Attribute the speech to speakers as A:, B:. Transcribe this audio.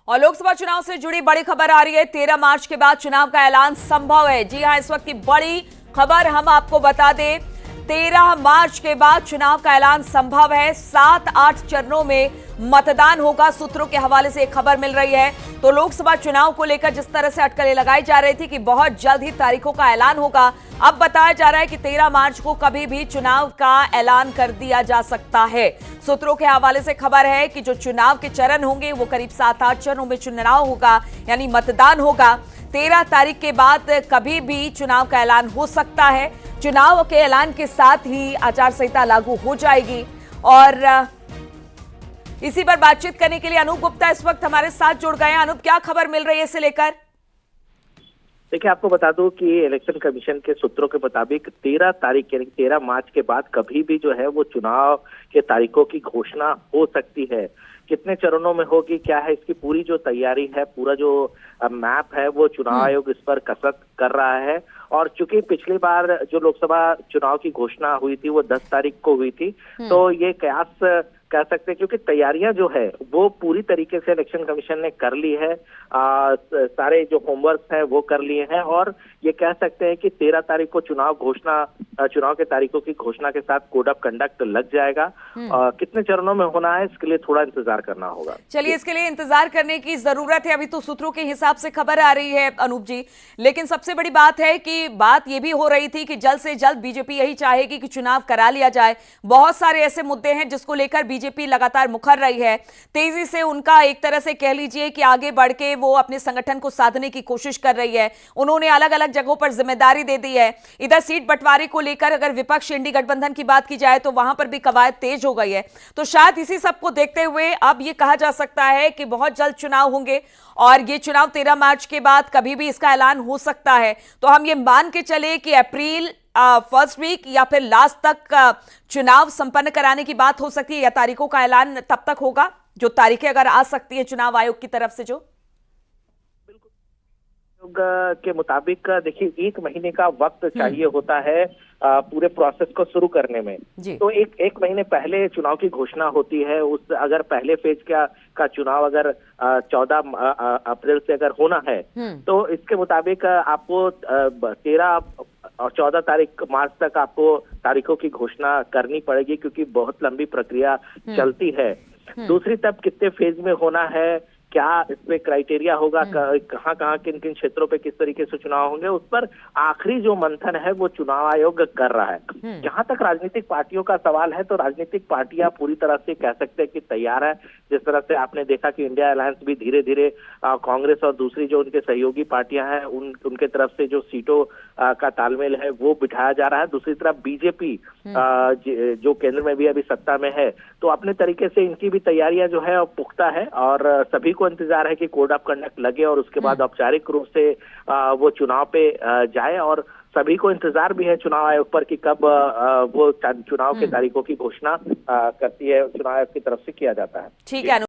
A: और लोकसभा चुनाव से जुड़ी बड़ी खबर आ रही है। 13 मार्च के बाद चुनाव का ऐलान संभव है। जी हां, इस वक्त की बड़ी खबर हम आपको बता दें, 13 मार्च के बाद चुनाव का ऐलान संभव है। 7-8 चरणों में मतदान होगा। सूत्रों के हवाले से एक खबर मिल रही है। तो लोकसभा चुनाव को लेकर जिस तरह से अटकलें लगाई जा रही थी कि बहुत जल्द ही तारीखों का ऐलान होगा, अब बताया जा रहा है कि 13 मार्च को कभी भी चुनाव का ऐलान कर दिया जा सकता है। सूत्रों के हवाले से खबर है कि जो चुनाव के चरण होंगे वो करीब 7-8 चरणों में चुनाव होगा, यानी मतदान होगा। 13 तारीख के बाद कभी भी चुनाव का ऐलान हो सकता है। चुनाव के ऐलान के साथ ही आचार संहिता लागू हो जाएगी। और इसी पर बातचीत करने के लिए अनूप गुप्ता इस वक्त हमारे साथ जुड़ गए हैं। अनूप, क्या खबर मिल रही है इसे लेकर?
B: देखिए, आपको बता दूं कि इलेक्शन कमीशन के सूत्रों के मुताबिक 13 तारीख यानी 13 मार्च के बाद कभी भी जो है वो चुनाव के तारीखों की घोषणा हो सकती है। कितने चरणों में होगी, क्या है, इसकी पूरी जो तैयारी है, पूरा जो मैप है, वो चुनाव आयोग इस पर कसरत कर रहा है। और चूंकि पिछली बार जो लोकसभा चुनाव की घोषणा हुई थी वो 10 तारीख को हुई थी, तो ये कयास कह सकते हैं, क्योंकि तैयारियां जो है वो पूरी तरीके से इलेक्शन कमीशन ने कर ली है। सारे जो होमवर्क है वो कर लिए हैं और ये कह सकते हैं कि 13 तारीख को चुनाव के तारीखों की घोषणा के साथ कोड ऑफ कंडक्ट लग जाएगा। कितने चरणों में होना है, इसके लिए थोड़ा इंतजार करना होगा।
A: चलिए, इसके लिए इंतजार करने की जरूरत है। अभी तो सूत्रों के हिसाब से खबर आ रही है अनूप जी, लेकिन सबसे बड़ी बात है कि बात ये भी हो रही थी कि जल्द से जल्द बीजेपी यही चाहेगी कि चुनाव करा लिया जाए। बहुत सारे ऐसे मुद्दे हैं जिसको लेकर बीजेपी लगातार मुखर रही है। तेजी से उनका एक तरह से कह लीजिए कि आगे बढ़ के वो अपने संगठन को साधने की कोशिश कर रही है। उन्होंने अलग अलग जगहों पर जिम्मेदारी दे दी है। इधर सीट बंटवारे को लेकर अगर विपक्ष इंडी गठबंधन की बात की जाए तो वहां पर भी कवायद तेज हो गई है। तो शायद इसी सबको देखते हुए अब ये कहा जा सकता है कि बहुत जल्द चुनाव होंगे और ये चुनाव 13 मार्च के बाद कभी भी इसका ऐलान हो सकता है। तो हम ये मान के चले कि अप्रैल फर्स्ट वीक या फिर लास्ट तक चुनाव संपन्न कराने की बात हो सकती है, या तारीखों का ऐलान तब तक होगा जो तारीखें अगर आ सकती है चुनाव आयोग की तरफ से। जो
B: के मुताबिक देखिए, 1 महीने का वक्त चाहिए होता है पूरे प्रोसेस को शुरू करने में। तो एक महीने पहले चुनाव की घोषणा होती है। उस अगर पहले फेज का चुनाव अगर 14 अप्रैल से अगर होना है तो इसके मुताबिक आपको 13 और 14 तारीख मार्च तक आपको तारीखों की घोषणा करनी पड़ेगी, क्योंकि बहुत लंबी प्रक्रिया चलती है। दूसरी तरफ कितने फेज में होना है, क्या इसमें क्राइटेरिया होगा, कहाँ किन किन क्षेत्रों पे किस तरीके से चुनाव होंगे, उस पर आखिरी जो मंथन है वो चुनाव आयोग कर रहा है। जहां तक राजनीतिक पार्टियों का सवाल है तो राजनीतिक पार्टियां पूरी तरह से कह सकते हैं कि तैयार है। जिस तरह से आपने देखा कि इंडिया अलायंस भी धीरे धीरे कांग्रेस और दूसरी जो उनके सहयोगी पार्टियां हैं उनके तरफ से जो सीटों का तालमेल है वो बिठाया जा रहा है। दूसरी तरफ बीजेपी जो केंद्र में भी अभी सत्ता में है, तो अपने तरीके से इनकी भी तैयारियां जो है पुख्ता है और सभी को इंतजार है कि कोड ऑफ कंडक्ट लगे और उसके बाद औपचारिक रूप से वो चुनाव पे जाए। और सभी को इंतजार भी है चुनाव आयोग पर कि कब वो चुनाव के तारीखों की घोषणा करती है, चुनाव आयोग की तरफ से किया जाता है।
A: ठीक है।